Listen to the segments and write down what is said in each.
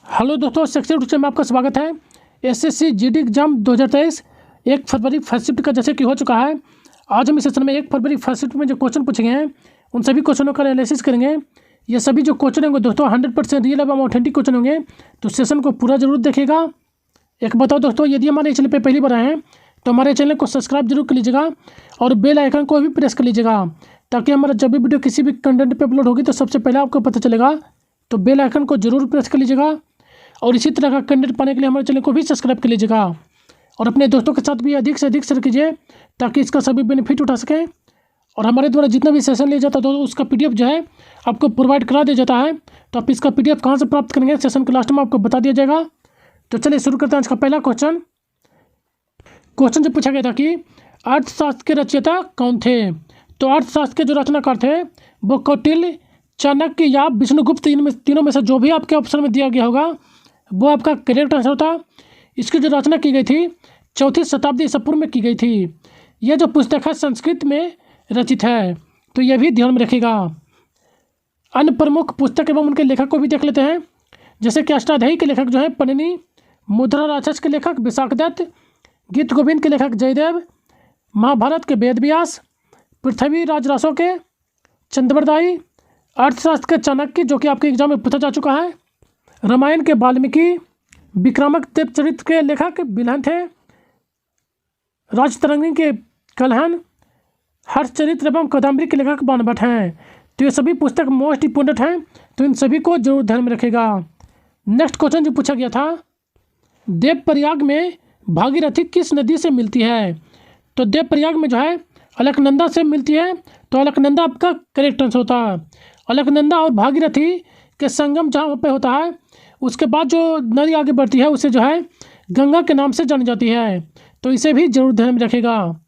Hello दोस्तों, section two में आपका स्वागत है। एसएससी जीडी एग्जाम 2023 1 फरवरी फर्स्ट शिफ्ट का जैसे कि हो चुका है। आज हम इस सेशन में 1 फरवरी फर्स्ट शिफ्ट में जो क्वेश्चन पूछे गए हैं उन सभी क्वेश्चनों का एनालिसिस करेंगे। ये सभी जो क्वेश्चन होंगे दोस्तों 100% रियल एवं ऑथेंटिक क्वेश्चन होंगे, तो सेशन को पूरा जरूर देखिएगा। एक बताओ दोस्तों, यदि हमारे चैनल पर पहली बार आए हैं तो हमारे चैनल को सब्सक्राइब जरूर कर लीजिएगा और बेल आइकन को भी प्रेस कर लीजिएगा, ताकि हमारा जब भी वीडियो किसी भी कंटेंट पे अपलोड होगी तो सबसे पहले आपको पता चलेगा। तो बेल आइकन को जरूर प्रेस कर लीजिएगा और इसी तरह का कंटेंट पाने के लिए हमारे चैनल को भी सब्सक्राइब कर लीजिएगा और अपने दोस्तों के साथ भी अधिक से अधिक शेयर कीजिए, ताकि इसका सभी बेनिफिट उठा सकें। और हमारे द्वारा जितना भी सेशन लिया जाता है तो उसका पीडीएफ जो है आपको प्रोवाइड करा दिया जाता है। तो आप इसका पीडीएफ कहाँ से प्राप्त करेंगे, सेशन के लास्ट में आपको बता दिया जाएगा। तो चलिए शुरू करते हैं आज का पहला क्वेश्चन जो पूछा गया था कि अर्थशास्त्र के रचयिता कौन थे। तो अर्थशास्त्र के जो रचनाकार थे वो कौटिल्य, चाणक्य या विष्णुगुप्त, इनमें तीनों में से जो भी आपके ऑप्शन में दिया गया होगा वो आपका करेक्ट आंसर था। इसकी जो रचना की गई थी 4वीं शताब्दी ईसा पूर्व में की गई थी। यह जो पुस्तक है संस्कृत में रचित है, तो यह भी ध्यान में रखिएगा। अन्य प्रमुख पुस्तक एवं उनके लेखक को भी देख लेते हैं, जैसे कि अष्टाध्यायी के लेखक जो है पन्निनी, मुद्रा राक्षस के लेखक विशाखदत्त, गीत गोविंद के लेखक जयदेव, महाभारत के वेद व्यास, पृथ्वी राज रासो के चंद्रवरदाई, अर्थशास्त्र के चाणक्य जो कि आपके एग्जाम में पूछा जा चुका है, रामायण के वाल्मीकि, विक्रमादित्य देवचरित्र के लेखक बिलहन थे, राजतरंगी के कलहन, हर्षचरित्र एवं कादम्बरी के लेखक बाणभट्ट हैं। तो ये सभी पुस्तक मोस्ट इंपोर्टेंट हैं, तो इन सभी को जरूर ध्यान में रखेगा। नेक्स्ट क्वेश्चन जो पूछा गया था, देवप्रयाग में भागीरथी किस नदी से मिलती है। तो देवप्रयाग में जो है अलकनंदा से मिलती है, तो अलकनंदा आपका करेक्ट आंसर होता है। अलकनंदा और भागीरथी के संगम जहाँ पे होता है, उसके बाद जो नदी आगे बढ़ती है उसे जो है गंगा के नाम से जानी जाती है, तो इसे भी जरूर ध्यान में रखेगा।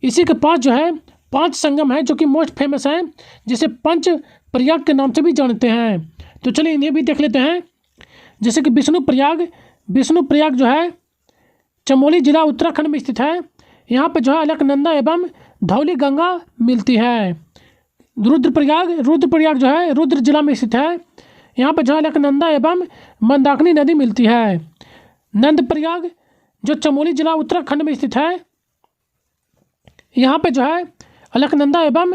इसी के पास जो है 5 संगम है जो कि मोस्ट फेमस हैं, जिसे पंच प्रयाग के नाम से भी जानते हैं। तो चलिए इन्हें भी देख लेते हैं, जैसे कि विष्णु प्रयाग जो है चमोली जिला उत्तराखंड में स्थित है। यहाँ पर जो है अलकनंदा एवं धौली गंगा मिलती है। रुद्रप्रयाग जो है रुद्र जिला में स्थित है। यहाँ पर जो है अलकनंदा एवं मंदाकिनी नदी मिलती है। नंदप्रयाग जो चमोली जिला उत्तराखंड में स्थित है, यहाँ पे जो है अलकनंदा एवं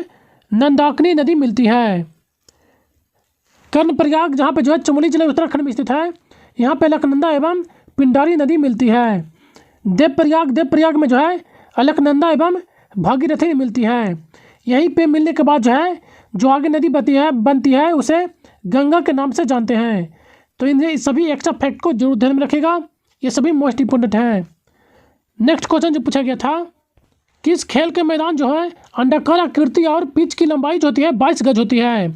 नंदाकिनी नदी मिलती है। कर्णप्रयाग जहाँ पे जो है चमोली जिला उत्तराखंड में स्थित है, यहाँ पे अलकनंदा एवं पिंडारी नदी मिलती है। देवप्रयाग में जो है अलकनंदा एवं भागीरथी मिलती है। यहीं पे मिलने के बाद जो है जो आगे नदी बनती है उसे गंगा के नाम से जानते हैं। तो इन सभी एक्स्ट्रा फैक्ट को जरूर ध्यान में रखेगा, ये सभी मोस्ट इंपोर्टेंट हैं। नेक्स्ट क्वेश्चन जो पूछा गया था, किस खेल के मैदान जो है अंडाकार आकृति और पिच की लंबाई जो होती है 22 गज होती है।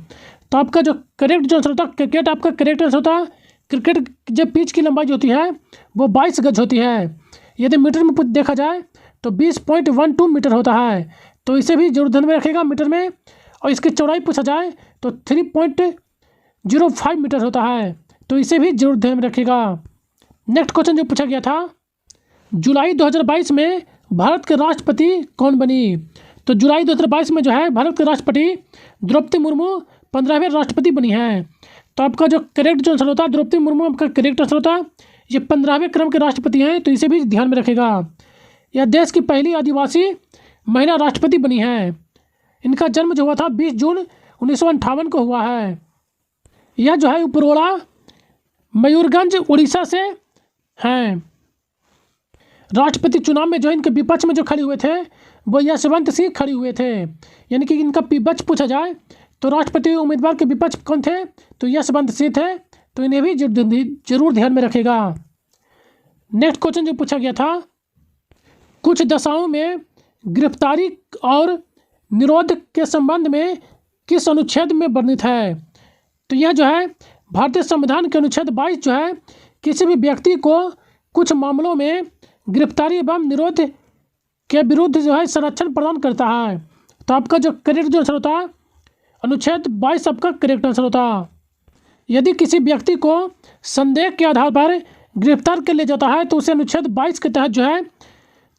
तो आपका जो करेक्ट जो आंसर होता है क्रिकेट, आपका करेक्ट आंसर होता है क्रिकेट। जब पिच की लंबाई जो होती है वो 22 गज होती है। यदि मीटर में देखा जाए तो 20.12 मीटर होता है, तो इसे भी जरूर ध्यान में रखेगा मीटर में। और इसकी चौड़ाई पूछा जाए तो 3.05 मीटर होता है, तो इसे भी जरूर ध्यान में रखेगा। नेक्स्ट क्वेश्चन जो पूछा गया था, जुलाई 2022 में भारत के राष्ट्रपति कौन बनी। तो जुलाई 2022 में जो है भारत के राष्ट्रपति द्रौपदी मुर्मू 15वें राष्ट्रपति बनी है। तो आपका जो करेक्ट जो आंसर होता है द्रौपदी मुर्मू आपका करेक्ट आंसर होता है। ये 15वें क्रम के राष्ट्रपति हैं, तो इसे भी ध्यान में रखेगा। यह देश की पहली आदिवासी महिला राष्ट्रपति बनी है। इनका जन्म जो हुआ था 20 जून 1958 को हुआ है। यह जो है उपरोड़ा मयूरगंज उड़ीसा से हैं। राष्ट्रपति चुनाव में जो इनके विपक्ष में जो खड़े हुए थे वो यशवंत सिंह खड़े हुए थे। यानी कि इनका विपक्ष पूछा जाए तो राष्ट्रपति उम्मीदवार के विपक्ष कौन थे, तो यशवंत सिंह थे। तो इन्हें भी जरूर ध्यान में रखेगा। नेक्स्ट क्वेश्चन जो पूछा गया था, कुछ दशाओं में गिरफ्तारी और निरोध के संबंध में किस अनुच्छेद में वर्णित है। तो यह जो है भारतीय संविधान के अनुच्छेद 22 जो है किसी भी व्यक्ति को कुछ मामलों में गिरफ्तारी एवं निरोध के विरुद्ध जो है संरक्षण प्रदान करता है। तो आपका जो करेक्ट जो आंसर होता है अनुच्छेद 22 आपका करेक्ट आंसर होता है। यदि किसी व्यक्ति को संदेह के आधार पर गिरफ्तार कर लिया जाता है तो उसे अनुच्छेद 22 के तहत जो है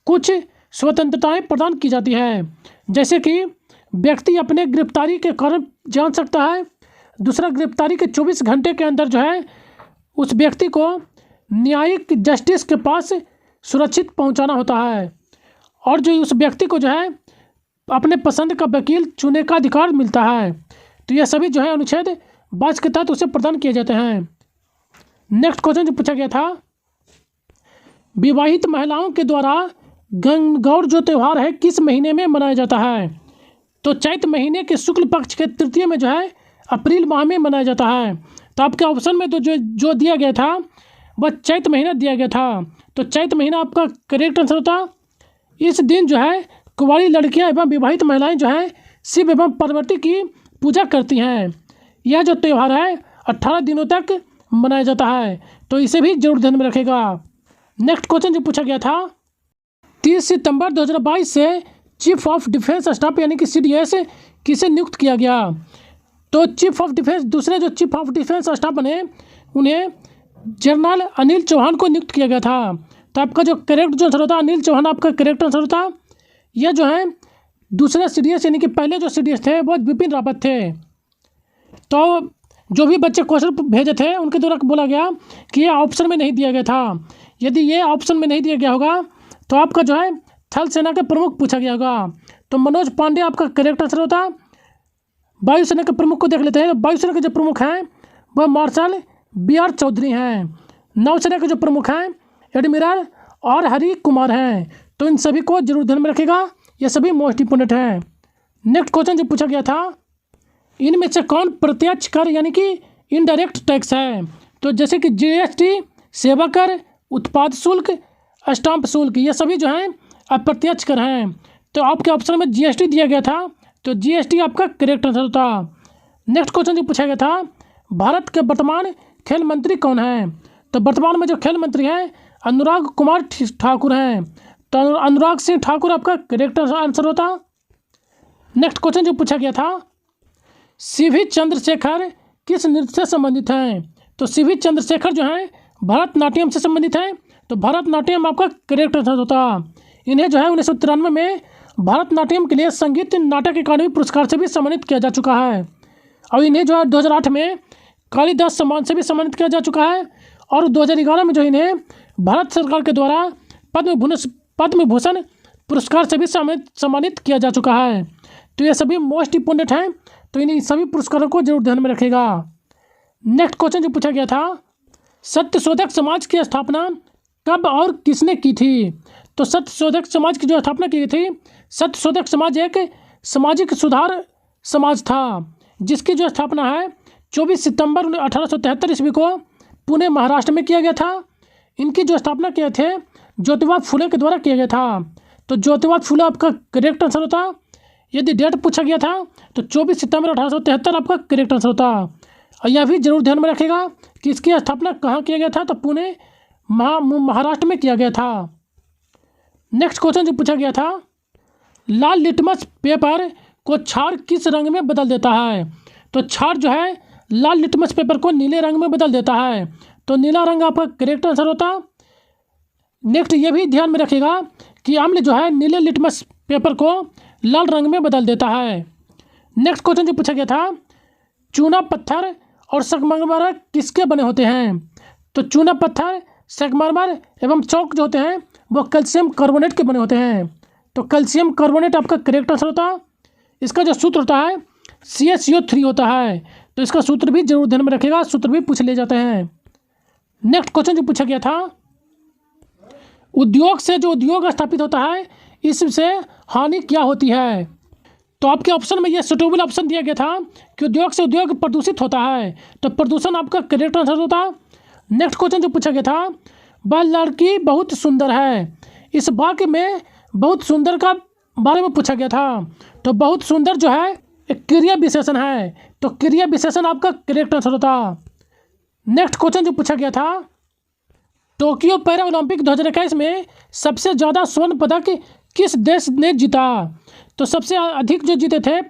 कुछ स्वतंत्रताएं प्रदान की जाती है, जैसे कि व्यक्ति अपने गिरफ्तारी के कारण जान सकता है। दूसरा, गिरफ्तारी के 24 घंटे के अंदर जो है उस व्यक्ति को न्यायिक जस्टिस के पास सुरक्षित पहुंचाना होता है, और जो उस व्यक्ति को जो है अपने पसंद का वकील चुनने का अधिकार मिलता है। तो यह सभी जो है अनुच्छेद 22 के तहत उसे प्रदान किए जाते हैं। नेक्स्ट क्वेश्चन जो पूछा गया था, विवाहित महिलाओं के द्वारा गणगौर जो त्यौहार है किस महीने में मनाया जाता है? तो चैत महीने के शुक्ल पक्ष के तृतीय में जो है अप्रैल माह में मनाया जाता है। तो आपके ऑप्शन में तो जो दिया गया था वह चैत महीना दिया गया था। तो चैत महीना आपका करेक्ट आंसर होता। इस दिन जो है कुंवारी लड़कियां एवं विवाहित महिलाएं जो है शिव एवं पार्वती की पूजा करती हैं। यह जो त्यौहार है 18 दिनों तक मनाया जाता है, तो इसे भी जरूर ध्यान में रखेगा। नेक्स्ट क्वेश्चन जो पूछा गया था, 30 सितंबर 2022 से चीफ ऑफ डिफेंस स्टाफ यानी कि CDS किसे नियुक्त किया गया? तो चीफ ऑफ डिफेंस दूसरे जो चीफ ऑफ डिफेंस स्टाफ बने उन्हें जनरल अनिल चौहान को नियुक्त किया गया था। तो आपका जो करेक्ट जो आंसर होता अनिल चौहान आपका करेक्ट आंसर होता। यह जो है दूसरे CDS यानी कि पहले जो CDS थे वो बिपिन रावत थे। तो जो भी बच्चे क्वेश्चन भेजे थे उनके द्वारा बोला गया कि ये ऑप्शन में नहीं दिया गया था। यदि ये ऑप्शन में नहीं दिया गया होगा तो आपका जो है थल सेना के प्रमुख पूछा गया होगा। तो मनोज पांडे आपका करेक्ट आंसर होता। वायुसेना के प्रमुख को देख लेते हैं। वायुसेना के जो प्रमुख हैं वह मार्शल BR चौधरी हैं। नौसेना के जो प्रमुख हैं एडमिरल और हरि कुमार हैं। तो इन सभी को जरूर ध्यान में रखेगा, ये सभी मोस्ट इंपोर्टेंट हैं। नेक्स्ट क्वेश्चन जो पूछा गया था, इनमें से कौन प्रत्यक्ष कर यानी कि इनडायरेक्ट टैक्स है? तो जैसे कि GST, सेवा कर, उत्पाद शुल्क, स्टाम्प शुल्क, ये सभी जो हैं अप्रत्यक्ष कर हैं। तो आपके ऑप्शन में GST दिया गया था, तो GST आपका करेक्ट आंसर होता। नेक्स्ट क्वेश्चन जो पूछा गया था, भारत के वर्तमान खेल मंत्री कौन हैं? तो वर्तमान में जो खेल मंत्री हैं अनुराग कुमार ठाकुर हैं। तो अनुराग सिंह ठाकुर आपका करेक्ट आंसर होता। नेक्स्ट क्वेश्चन जो पूछा गया था, CV चंद्रशेखर किस नृत्य से संबंधित हैं? तो CV चंद्रशेखर जो हैं भरतनाट्यम से संबंधित हैं। तो भरतनाट्यम आपका करेक्ट आंसर होता। इन्हें जो है 1993 में भरतनाट्यम के लिए संगीत नाटक अकादमी पुरस्कार से भी सम्मानित किया जा चुका है, और इन्हें जो है 2008 में कालिदास सम्मान से भी सम्मानित किया जा चुका है, और 2011 में जो इन्हें भारत सरकार के द्वारा पद्म भूषण पुरस्कार से भी सम्मानित किया जा चुका है। तो ये सभी मोस्ट इंपोर्टेंट हैं, तो इन सभी पुरस्कारों को जरूर ध्यान में रखेगा। नेक्स्ट क्वेश्चन जो पूछा गया था, सत्यशोधक समाज की स्थापना कब और किसने की थी? तो सत्यशोधक समाज की जो स्थापना की गई थी, सत्यशोधक समाज एक सामाजिक सुधार समाज था जिसकी जो स्थापना है 24 सितंबर 1873 ईस्वी को पुणे महाराष्ट्र में किया गया था। इनकी जो स्थापना किए थे ज्योतिबा फुले के द्वारा किया गया था। तो ज्योतिबा फुले आपका करेक्ट आंसर होता। यदि डेट पूछा गया था तो 24 सितंबर 1873 आपका करेक्ट आंसर होता। और यह भी जरूर ध्यान में रखेगा कि इसकी स्थापना कहाँ किया गया था, तो पुणे महाराष्ट्र में किया गया था। नेक्स्ट क्वेश्चन जो पूछा गया था, लाल लिटमस पेपर को क्षार किस रंग में बदल देता है? तो क्षार जो है लाल लिटमस पेपर को नीले रंग में बदल देता है। तो नीला रंग आपका करेक्ट आंसर होता। नेक्स्ट ये भी ध्यान में रखेगा कि अम्ल जो है नीले लिटमस पेपर को लाल रंग में बदल देता है। नेक्स्ट क्वेश्चन जो पूछा गया था, चूना पत्थर और संगमरमर किसके बने होते हैं? तो चूना पत्थर, संगमरमर एवं चौक जो होते हैं वो कैल्शियम कार्बोनेट के बने होते हैं। तो कैल्शियम कार्बोनेट आपका करेक्ट आंसर होता। इसका जो सूत्र होता है CaCO3 होता है। तो इसका सूत्र भी जरूर ध्यान में रखेगा, सूत्र भी पूछ ले जाते हैं। नेक्स्ट क्वेश्चन जो पूछा गया था, उद्योग से जो उद्योग स्थापित होता है इससे हानि क्या होती है? तो आपके ऑप्शन में यह सुटेबल ऑप्शन दिया गया था कि उद्योग से उद्योग प्रदूषित होता है। तो प्रदूषण आपका करेक्ट आंसर होता। नेक्स्ट क्वेश्चन जो पूछा गया था, वह लड़की बहुत सुंदर है। इस वाक्य में बहुत सुंदर का बारे में पूछा गया था। तो बहुत सुंदर जो है एक क्रिया विशेषण है। तो क्रिया विशेषण आपका करेक्ट आंसर होता। नेक्स्ट क्वेश्चन जो पूछा गया था, टोक्यो पैरा ओलंपिक 2021 में सबसे ज़्यादा स्वर्ण पदक किस देश ने जीता? तो सबसे अधिक जो जीते थे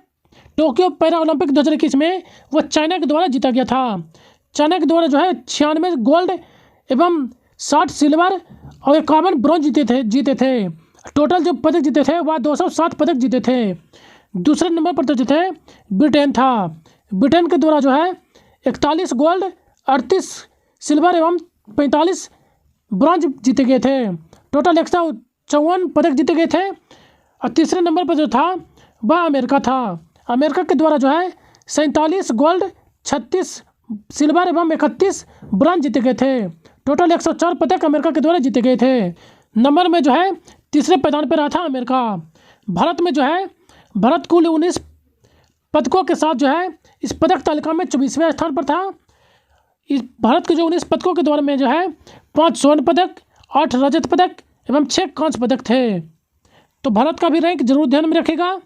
टोक्यो पैरा ओलंपिक 2021 में वो चाइना के द्वारा जीता गया था। चाइना के द्वारा जो है 96 गोल्ड एवं 60 सिल्वर और 51 ब्रॉन्ज जीते थे। टोटल जो पदक जीते थे वह 207 पदक जीते थे। दूसरे नंबर पर जो थे ब्रिटेन था। ब्रिटेन के द्वारा जो है 41 गोल्ड, 38 सिल्वर एवं 45 ब्रॉन्ज जीते गए थे। टोटल 154 पदक जीते गए थे। और तीसरे नंबर पर जो था वह अमेरिका था। अमेरिका के द्वारा जो है 47 गोल्ड, 36 सिल्वर एवं 31 ब्रॉन्ज जीते गए थे। टोटल 104 पदक अमेरिका के द्वारा जीते गए थे। नंबर में जो है तीसरे पायदान पर रहा था अमेरिका। भारत में जो है भारत कुल 19 पदकों के साथ जो है इस पदक तालिका में 24वें स्थान पर था। इस भारत के जो 19 पदकों के द्वारा में जो है 5 स्वर्ण पदक, 8 रजत पदक एवं 6 कांस्य पदक थे। तो भारत का भी रैंक जरूर ध्यान में रखेगा।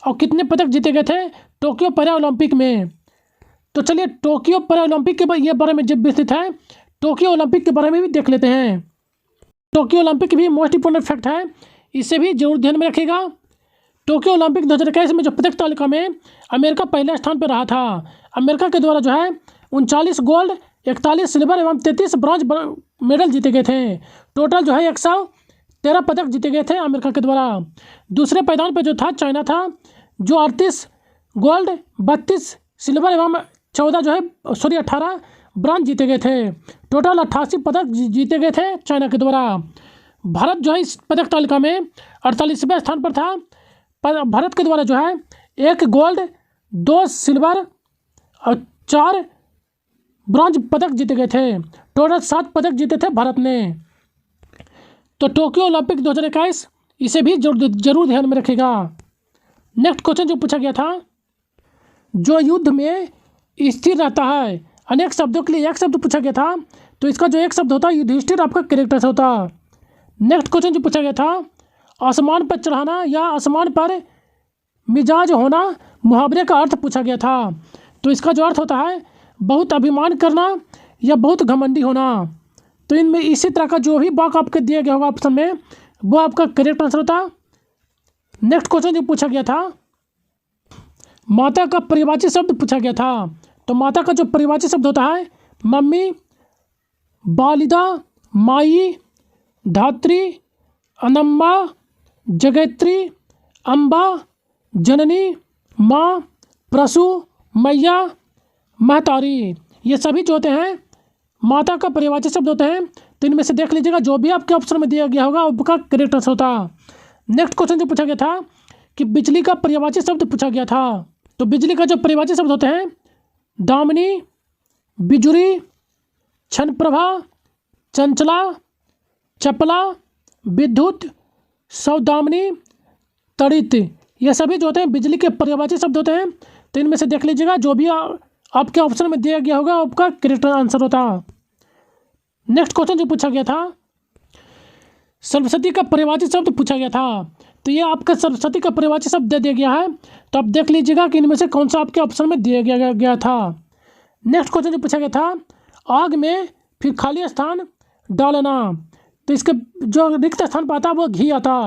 और कितने पदक जीते गए थे टोक्यो पैरा ओलंपिक में। तो चलिए टोक्यो पैरा ओलंपिक के बारे में जब विस्तृत है, टोक्यो ओलंपिक के बारे में भी देख लेते हैं। टोक्यो ओलंपिक भी मोस्ट इंपोर्टेंट फैक्ट है, इसे भी जरूर ध्यान में रखिएगा। टोक्यो ओलंपिक 2021 में जो पदक तालिका में अमेरिका पहले स्थान पर रहा था। अमेरिका के द्वारा जो है 39 गोल्ड, 41 सिल्वर एवं 33 ब्रॉन्ज मेडल जीते गए थे। टोटल जो है 113 पदक जीते गए थे अमेरिका के द्वारा। दूसरे पायदान पर जो था चाइना था, जो 38 गोल्ड, 32 सिल्वर एवं 18 ब्रॉन्ज जीते गए थे। टोटल 88 पदक जीते गए थे चाइना के द्वारा। भारत जो है इस पदक तालिका में 48वें स्थान पर था। भारत के द्वारा जो है 1 गोल्ड, 2 सिल्वर और 4 ब्रॉन्ज पदक जीते गए थे। टोटल 7 पदक जीते थे भारत ने। तो टोक्यो ओलंपिक 2021 इसे भी जरूर ध्यान में रखिएगा। नेक्स्ट क्वेश्चन जो पूछा गया था, जो युद्ध में स्थिर रहता है, अनेक शब्दों के लिए एक शब्द पूछा गया था, तो इसका जो एक शब्द होता है युधिष्ठिर आपका कैरेक्टर होता। नेक्स्ट क्वेश्चन जो पूछा गया था, आसमान पर चढ़ाना या आसमान पर मिजाज होना मुहावरे का अर्थ पूछा गया था। तो इसका जो अर्थ होता है बहुत अभिमान करना या बहुत घमंडी होना। तो इनमें इसी तरह का जो भी वाक्य आपके दिया गया होगा ऑप्शन में वो आपका करेक्ट आंसर होता। नेक्स्ट क्वेश्चन जो पूछा गया था, माता का परिवाची शब्द पूछा गया था। तो माता का जो परिवाची शब्द होता है मम्मी, वालिदा, माई, धात्री, अनम्मा, जगैत्री, अम्बा, जननी, माँ, प्रसू, मैया, महतारी, ये सभी जो होते हैं माता का परिवाची शब्द होते हैं। तो इनमें से देख लीजिएगा जो भी आपके ऑप्शन में दिया गया होगा उसका करेक्ट आंसर होता। नेक्स्ट क्वेश्चन जो पूछा गया था कि बिजली का पर्यायवाची शब्द पूछा गया था। तो बिजली का जो पर्यायवाची शब्द होते हैं दामिनी, बिजुरी, क्षणप्रभा, चंचला, चपला, विद्युत, सौदामिनी, तड़ित, ये सभी जो होते हैं बिजली के पर्यायवाची शब्द होते हैं। तो इनमें से देख लीजिएगा जो भी आपके ऑप्शन में दिया गया होगा आपका करेक्ट आंसर होता। नेक्स्ट क्वेश्चन जो पूछा गया था, सरस्वती का पर्यायवाची शब्द पूछा गया था। तो ये आपका सरस्वती का पर्यायवाची शब्द दे दिया गया है। तो आप देख लीजिएगा कि इनमें से कौन सा आपके ऑप्शन में दिया गया था। नेक्स्ट क्वेश्चन जो पूछा गया था, आग में फिर खाली स्थान डालना। तो इसके जो रिक्त स्थान पर आता वो घी आता।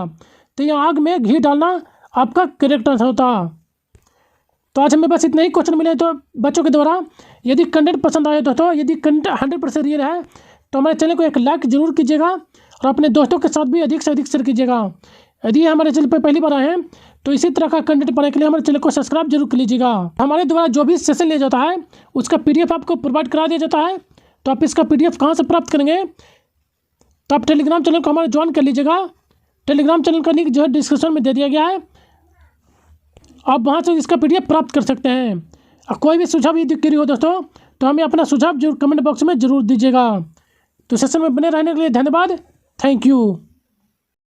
तो ये आग में घी डालना आपका करेक्ट आंसर होता। तो आज हमें बस इतने ही क्वेश्चन मिले तो बच्चों के द्वारा। यदि कंटेंट पसंद आए तो यदि कंटेंट 100% रियल है तो हमारे चैनल को एक लाइक जरूर कीजिएगा और अपने दोस्तों के साथ भी अधिक से अधिक शेयर कीजिएगा। यदि हमारे चैनल पर पहली बार आए हैं तो इसी तरह का कंटेंट पाने के लिए हमारे चैनल को सब्सक्राइब जरूर कर लीजिएगा। हमारे द्वारा जो भी सेशन लिया जाता है उसका PDF आपको प्रोवाइड करा दिया जाता है। तो आप इसका PDF कहाँ से प्राप्त करेंगे, तो आप टेलीग्राम चैनल को हमारा ज्वाइन कर लीजिएगा। टेलीग्राम चैनल का लिंक जो है डिस्क्रिप्शन में दे दिया गया है, आप वहाँ से इसका PDF प्राप्त कर सकते हैं। और कोई भी सुझाव यदि क्वेरी हो दोस्तों तो हमें अपना सुझाव जरूर कमेंट बॉक्स में ज़रूर दीजिएगा। तो सेशन में बने रहने के लिए धन्यवाद। Thank you.